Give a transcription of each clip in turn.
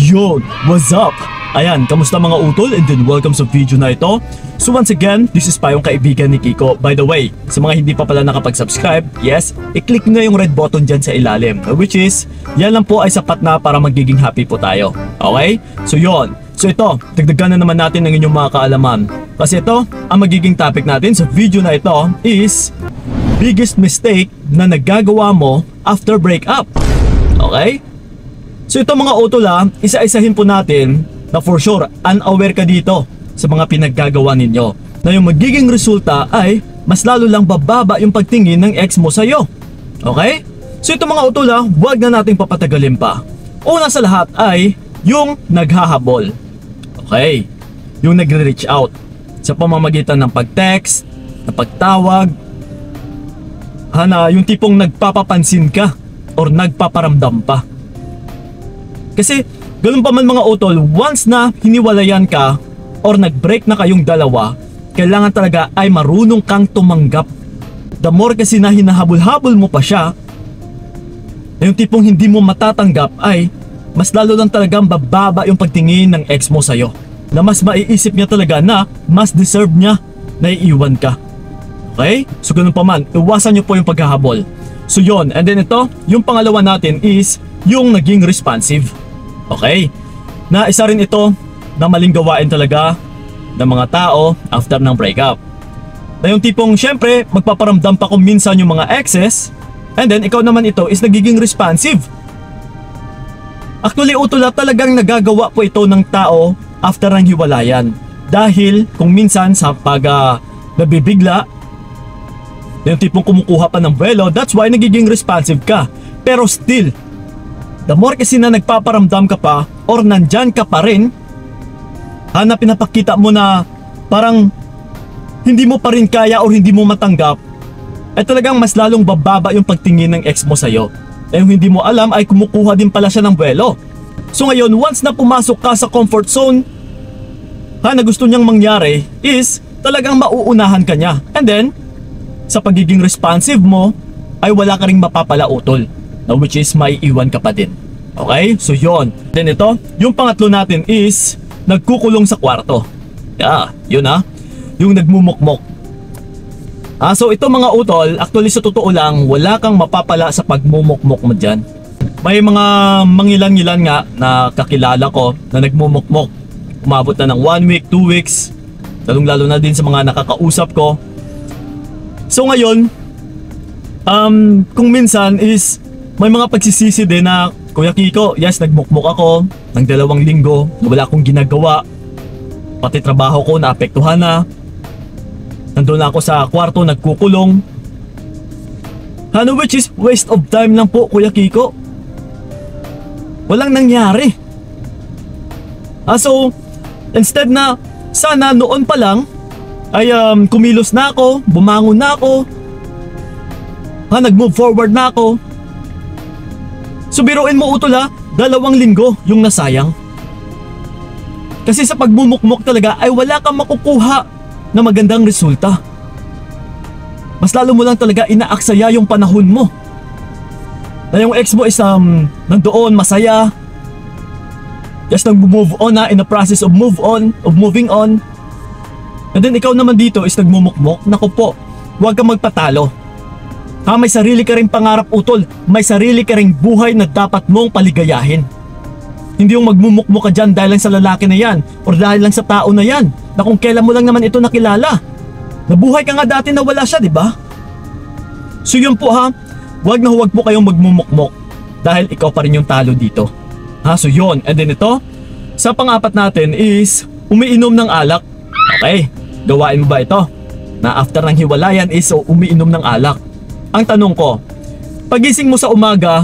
Yo, what's up? Ayan, kamusta mga utol, and then welcome sa video na ito. So once again, this is pa yung kaibigan ni Kiko. By the way, sa mga hindi pa pala nakapag-subscribe, yes, i-click nyo yung red button dyan sa ilalim, which is, yan lang po ay sapat na para magiging happy po tayo. Okay? So yon. So ito, dagdagan na naman natin ng inyong mga kaalaman. Kasi ito, ang magiging topic natin sa video na ito is biggest mistake na nagagawa mo after breakup. Okay? So ito mga utol, isa-isahin po natin na for sure unaware ka dito sa mga pinaggagawa ninyo, na yung magiging resulta ay mas lalo lang bababa yung pagtingin ng ex mo sa'yo. Okay? So ito mga utol, huwag na nating papatagalin pa. Una sa lahat ay yung naghahabol. Okay? Yung nagre-reach out sa pamamagitan ng pag-text, na pagtawag, yung tipong nagpapapansin ka or nagpaparamdam pa. Kasi ganun pa man mga utol, once na hiniwalayan ka or nag-break na kayong dalawa, kailangan talaga ay marunong kang tumanggap. The more kasi na hinahabol-habol mo pa siya, yung tipong hindi mo matatanggap, ay mas lalo lang talagang bababa yung pagtingin ng ex mo sa'yo, na mas maiisip niya talaga na mas deserve niya na iiwan ka. Okay? So ganun pa man, iwasan niyo po yung paghahabol. So yon, and then ito, yung pangalawa natin is yung naging responsive. Okay? Na isa rin ito na maling gawain talaga ng mga tao after ng breakup. Na yung tipong syempre magpaparamdam pa kung minsan yung mga exes, and then ikaw naman ito is nagiging responsive. Actually utol, talagang nagagawa po ito ng tao after ng hiwalayan. Dahil kung minsan sa pag nabibigla, yung tipong kumukuha pa ng buwelo, that's why nagiging responsive ka. Pero still, the more kasi na nagpaparamdam ka pa or nandyan ka pa rin, na pinapakita mo na parang hindi mo pa rin kaya or hindi mo matanggap, ay talagang mas lalong bababa yung pagtingin ng ex mo sa'yo. Eh yung hindi mo alam ay kumukuha din pala siya ng buwelo. So ngayon, once na pumasok ka sa comfort zone, na gusto niyang mangyari is talagang mauunahan ka niya. And then, sa pagiging responsive mo, ay wala ka ring mapapala utol, na which is may iwan ka pa din. Okay? So yon. Then ito, yung pangatlo natin is nagkukulong sa kwarto. Yeah, yun yung nagmumukmok. So ito mga utol, actually sa totoo lang, wala kang mapapala sa pagmumukmok mo dyan. May mga mangilan-ngilan nga na kakilala ko na nagmumukmok. Umabot na ng 1 week, 2 weeks, lalong-lalo na din sa mga nakakausap ko. So ngayon, kung minsan is may mga pagsisisi din na, Kuya Kiko, yes, nagmukmok ako ng 2 linggo, wala akong ginagawa, pati trabaho ko naapektuhan na, nandun ako sa kwarto nagkukulong, which is waste of time lang po, Kuya Kiko. Walang nangyari. So instead na sana noon pa lang ay kumilos na ako, bumangon na ako, nag-move forward na ako. So biruin mo utol, 2 linggo yung nasayang. Kasi sa pagmumukmok talaga ay wala kang makukuha na magandang resulta. Mas lalo mo lang talaga inaaksaya yung panahon mo, na yung ex mo is nandoon masaya, just nag-move on in the process of moving on. And then ikaw naman dito is nagmumukmok. Naku po, huwag kang magpatalo. May sarili ka ring pangarap utol, may sarili ka ring buhay na dapat mong paligayahin. Hindi yung magmumukmok ka dyan dahil lang sa lalaki na yan or dahil lang sa tao na yan, na kung kailan mo lang naman ito nakilala. Nabuhay ka nga dati na wala siya, di ba? So yun po huwag na huwag po kayong magmumukmok dahil ikaw pa rin yung talo dito. So yun, and then ito, sa pang-apat natin is umiinom ng alak. Okay, gawain mo ba ito? Na after ng hiwalayan is umiinom ng alak. Ang tanong ko, pagising mo sa umaga,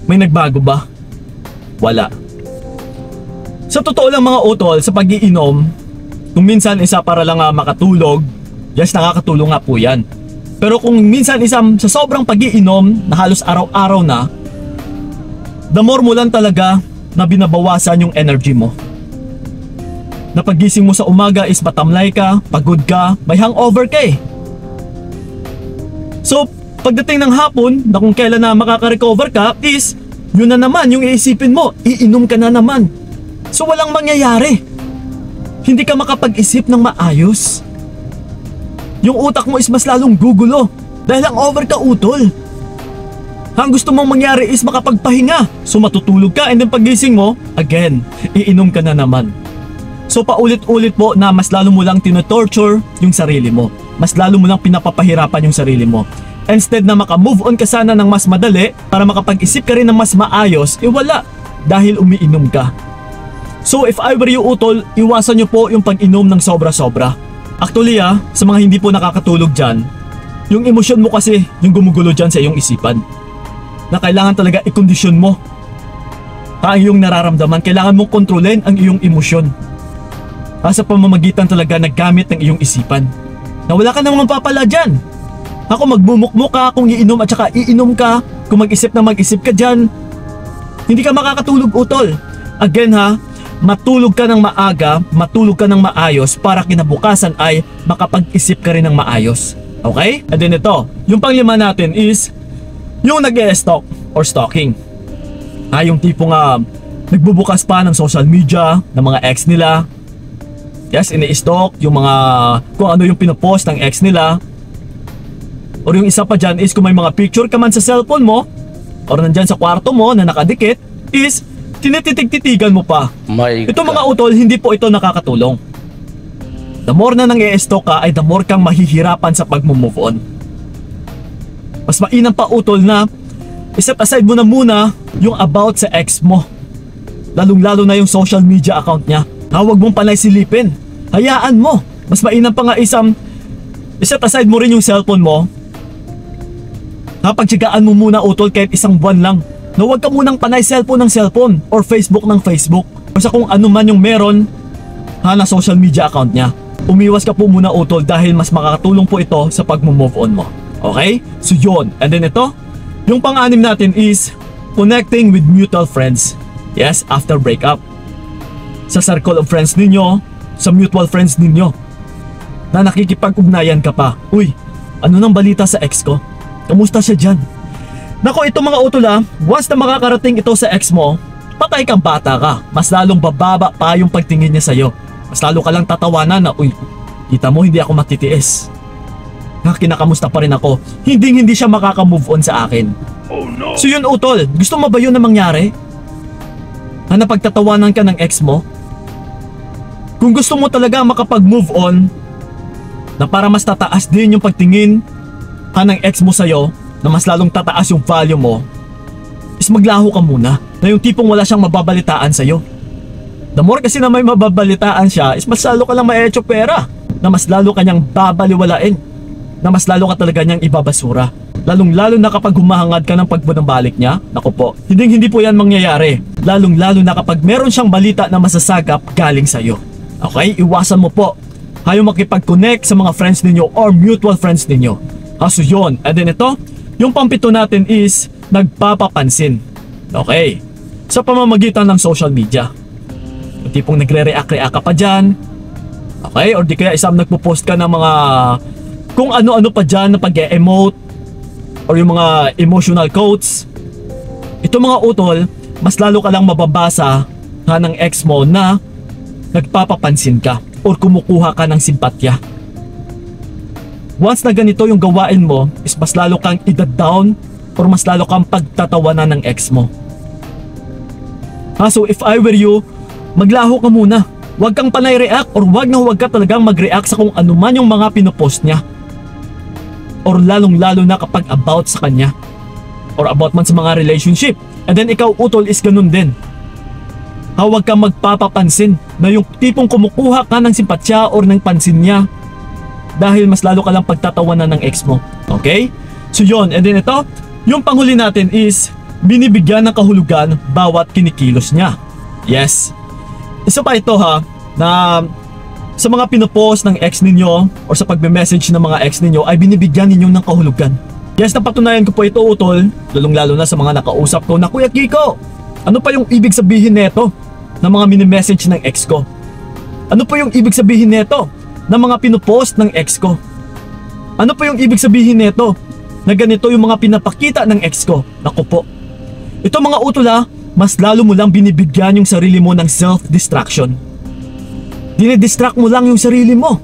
may nagbago ba? Wala. Sa totoo lang mga utol, sa pag-iinom, kung minsan isa para lang makatulog, yes, nakakatulong nga po yan. Pero kung minsan isa sa sobrang pag-iinom na halos araw-araw na, the more mo lang talaga na binabawasan yung energy mo. Na pagising mo sa umaga is matamlay ka, pagod ka, may hangover ka eh. So pagdating ng hapon, na kung kailan na makaka-recover ka is yun na naman yung iisipin mo, iinom ka na naman. So walang mangyayari. Hindi ka makapag-isip ng maayos. Yung utak mo is mas lalong gugulo dahil ang over ka utol. Ang gusto mong mangyari is makapagpahinga. So matutulog ka and then pagising mo, again, iinom ka na naman. So paulit-ulit po na mas lalo mo lang tinotorture yung sarili mo. Mas lalo mo lang pinapapahirapan yung sarili mo. Instead na maka-move on ka sana ng mas madali para makapag-isip ka rin ng mas maayos, wala dahil umiinom ka. So if I were you utol, iwasan nyo po yung pag-inom ng sobra-sobra. Actually sa mga hindi po nakakatulog dyan, yung emosyon mo kasi yung gumugulo dyan sa iyong isipan. Na kailangan talaga i-kondisyon mo ang iyong nararamdaman, kailangan mong kontrolin ang iyong emosyon. Sa pamamagitan talaga naggamit ng iyong isipan. Na wala ka namang papala dyan. Ako magbumukmuk ka kung iinom at saka iinom ka, kung mag-isip na mag-isip ka dyan, hindi ka makakatulog utol. Again matulog ka ng maaga, matulog ka ng maayos para kinabukasan ay makapag-isip ka rin ng maayos. Okay? And then ito, yung panglima natin is yung nag-e-stalk or stalking. Yung tipong nagbubukas pa ng social media ng mga ex nila. Yes, ini-stalk yung mga kung ano yung pinopost ng ex nila. Or yung isa pa dyan is kung may mga picture ka man sa cellphone mo or nandyan sa kwarto mo na nakadikit is tinititig-titigan mo pa. Ito mga utol, hindi po ito nakakatulong. The more na nang i-stalk ka ay the more kang mahihirapan sa pag-move on. Mas mainam pa utol na iset aside mo na muna yung about sa ex mo. Lalong-lalo na yung social media account niya. Huwag mong panay silipin. Hayaan mo. Mas mainam pa nga iset aside mo rin yung cellphone mo. Pagtsigaan mo muna utol kahit isang buwan lang. Na huwag ka munang panay cellphone ng cellphone or Facebook ng Facebook. O sa kung ano man yung meron na social media account niya. Umiwas ka po muna utol dahil mas makakatulong po ito sa pag-move on mo. Okay? So yun. And then ito, yung pang-anim natin is connecting with mutual friends. Yes, after breakup. Sa circle of friends ninyo, sa mutual friends ninyo, na nakikipag-ugnayan ka pa. Uy, ano nang balita sa ex ko? Kamusta siya dyan? Nako, ito mga utol once na makakarating ito sa ex mo, patay kang bata ka. Mas lalong bababa pa yung pagtingin niya sa'yo. Mas lalo ka lang tatawanan na, uy, kita mo hindi ako matitiis. Kinakamusta pa rin ako. Hindi siya makaka-move on sa akin. Oh no. So yun utol, gusto mo ba yun na mangyari? Na napagtatawanan ka ng ex mo? Kung gusto mo talaga makapag-move on, na para mas tataas din yung pagtingin ng ex mo sa'yo, na mas lalong tataas yung value mo, is maglaho ka muna. Na yung tipong wala siyang mababalitaan sa'yo. The more kasi na may mababalitaan siya, is mas lalo ka lang maecho pera. Na mas lalo kanyang babaliwalain. Na mas lalo ka talaga niyang ibabasura. Lalong-lalo na kapag humahangad ka ng pagbunang-balik niya, naku po, hindi po yan mangyayari. Lalong-lalo na kapag meron siyang balita na masasagap galing sa'yo. Okay? Iwasan mo po. Ayaw makipag-connect sa mga friends ninyo or mutual friends ninyo. So yun. And then ito, yung pampito natin is nagpapapansin. Okay? Sa pamamagitan ng social media. Yung tipong nagre-react ka pa dyan. Okay? Or di kaya isang nagpo-post ka ng mga kung ano-ano pa dyan na pag-emote or yung mga emotional quotes. Ito mga utol, mas lalo ka lang mababasa ng ex mo na nagpapapansin ka or kumukuha ka ng simpatya. Once na ganito yung gawain mo, is mas lalo kang ida-down or mas lalo kang pagtatawanan ng ex mo. So if I were you, maglaho ka muna. Huwag kang panay react or huwag ka talagang mag-react sa kung ano man yung mga pinopost niya. Or lalong-lalo na kapag about sa kanya. Or about man sa mga relationship. And then ikaw utol is ganun din. Huwag kang magpapapansin na yung tipong kumukuha ka ng simpatya or ng pansin niya. Dahil mas lalo ka lang pagtatawanan ng ex mo. Okay? So yun. And then ito, yung panghuli natin is binibigyan ng kahulugan bawat kinikilos niya. Yes. Isa pa ito na sa mga pinopost ng ex ninyo or sa pagbe-message ng mga ex ninyo ay binibigyan ninyo ng kahulugan. Yes, napatunayan ko po ito utol, lalong-lalo na sa mga nakausap ko na, Kuya Kiko, ano pa yung ibig sabihin neto ng mga mini-message ng ex ko? Ano pa yung ibig sabihin neto ng mga pinopost ng ex ko? Ano pa yung ibig sabihin neto na ganito yung mga pinapakita ng ex ko? Naku po, Ito mga utol mas lalo mo lang binibigyan yung sarili mo ng self-distraction. Dinidistract mo lang yung sarili mo.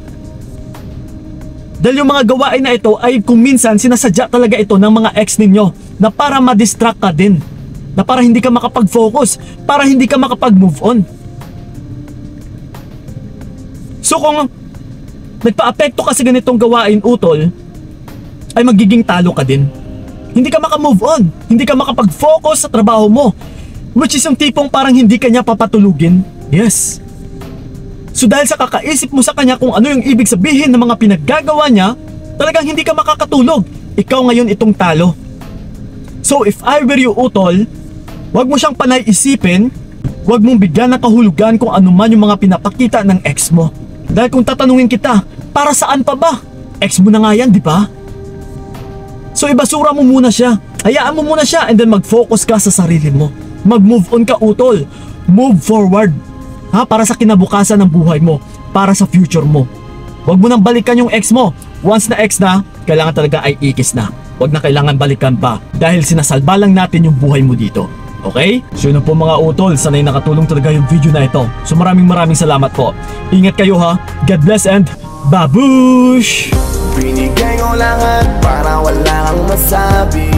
Dahil yung mga gawain na ito ay kung minsan sinasadya talaga ito ng mga ex ninyo na para ma-distract ka din. Na para hindi ka makapag-focus, para hindi ka makapag-move on. So kung nagpa-apekto ka sa ganitong gawain utol, ay magiging talo ka din. Hindi ka makamove on, hindi ka makapag-focus sa trabaho mo. Which is yung tipong parang hindi ka niya papatulugin. Yes. So dahil sa kakaisip mo sa kanya kung ano yung ibig sabihin ng mga pinaggagawa niya, talagang hindi ka makakatulog. Ikaw ngayon itong talo. So if I were you utol, wag mo siyang panay isipin, wag mong bigyan ng kahulugan kung ano man yung mga pinapakita ng ex mo. Dahil kung tatanungin kita, para saan pa ba? Ex mo na nga yan, di ba? So ibasura mo muna siya. Hayaan mo muna siya and then mag-focus ka sa sarili mo. Mag-move on ka utol. Move forward. Para sa kinabukasan ng buhay mo. Para sa future mo. Huwag mo nang balikan yung ex mo. Once na ex na, kailangan talaga ay ikis na. Huwag na kailangan balikan pa. Dahil sinasalba lang natin yung buhay mo dito. Okay? So yun po mga utol. Sana'y nakatulong talaga yung video na ito. So maraming salamat po. Ingat kayo God bless and babush! Binigay ko lahat para wala kang masabi.